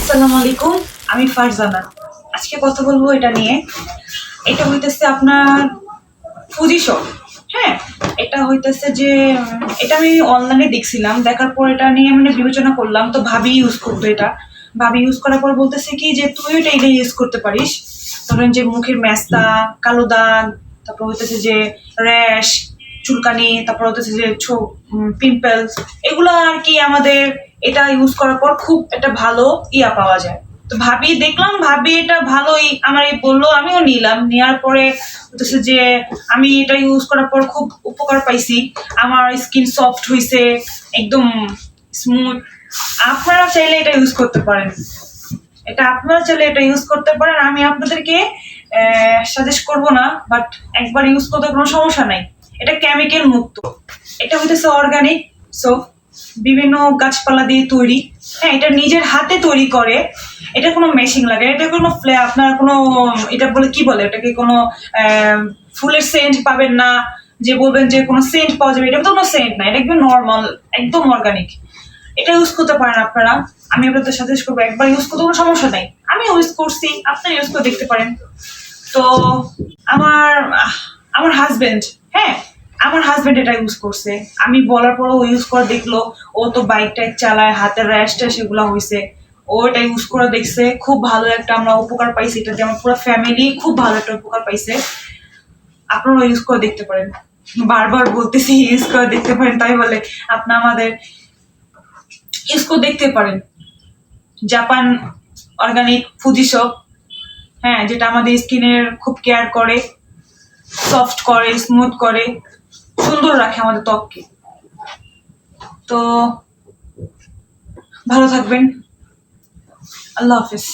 আসসালামু আলাইকুম। আমি ফারজানা। আজকে কথা বলবো এটা নিয়ে। এটা হইতেছে আপনার ফুজি শপ। হ্যাঁ, এটা হইতেছে যে এটা আমি অনলাইনে দেখছিলাম। দেখার পর এটা নিয়ে মানে বিবেচনা করলাম। তো ভাবি ইউজ করতো এটা। ভাবি ইউজ করার পর বলতেছে কি যে তুইও এটা ইউজ করতে পারিস। ধরেন যে মুখের মেস্তা, কালো দাগ, তারপর হইতেছে যে র্যাশ, চুলকানি, তারপর হচ্ছে যে পিম্পলস, এগুলো আর কি আমাদের এটা ইউজ করার পর খুব একটা ভালো পাওয়া যায়। তো ভাবি দেখলাম, ভাবি এটা ভালোই আমার বললো, আমিও নিলাম। নেওয়ার পরে হচ্ছে যে আমি এটা ইউজ করার পর খুব উপকার পাইছি। আমার স্কিন সফট হয়েছে, একদম স্মুথ। আপনারা চাইলে এটা ইউজ করতে পারেন। এটা ইউজ করতে পারেন। আমি আপনাদেরকে সাজেস্ট করব না, বাট একবার ইউজ করতে কোনো সমস্যা নাই। এটা কেমিক্যাল মুক্ত। এটা হইতেছে অর্গানিক সোপ, বিভিন্ন গাছপালা দিয়ে তৈরি। হ্যাঁ, এটা নিজের হাতে তৈরি করে। এটা কোনো মেশিন লাগে, এটা কোনো আপনার কোনো এটা বলে কি বলে, এটাকে কোনো ফুলের সেন্ট পাবেন না, যে বলবেন যে কোনো সেন্ট পাওয়া যাবে, এটা তো কোনো সেন্ট না। এটা একদম নর্মাল, একদম অর্গানিক। এটা ইউজ করতে পারেন আপনারা। আমি আপনাদের সাজেস্ট করবো, একবার ইউজ করতে কোনো সমস্যা নাই। আমি ইউজ করছি, আপনারা ইউজ করে দেখতে পারেন। তো আমার আমার হাজবেন্ড, হ্যাঁ, আমার হাজবেন্ড এটা ইউজ করছে। আমি বলার পর ও ইউজ করে দেখলো। ও তো বাইক টাইক চালায়, হাতের র্যাশ ট্যাশ এগুলো হয়েছে। ও এটা ইউজ করে দেখছে, খুব ভালো একটা আমরা উপকার পাইছি। এটা দিয়ে আমার পুরো ফ্যামিলি খুব ভালো একটা উপকার পাইছে। আপনারাও ইউজ করে দেখতে পারেন। বারবার বলতেছি ইউজ করে দেখতে পারেন, তাই বলে আপনার আমাদের ইউজ করে দেখতে পারেন। জাপান অর্গানিক ফুজি শপ, হ্যাঁ, যেটা আমাদের স্কিনের খুব কেয়ার করে, সফট করে, স্মুথ করে, সুন্দর রাখে আমাদের ত্বককে। তো ভালো থাকবেন। আল্লাহ হাফিজ।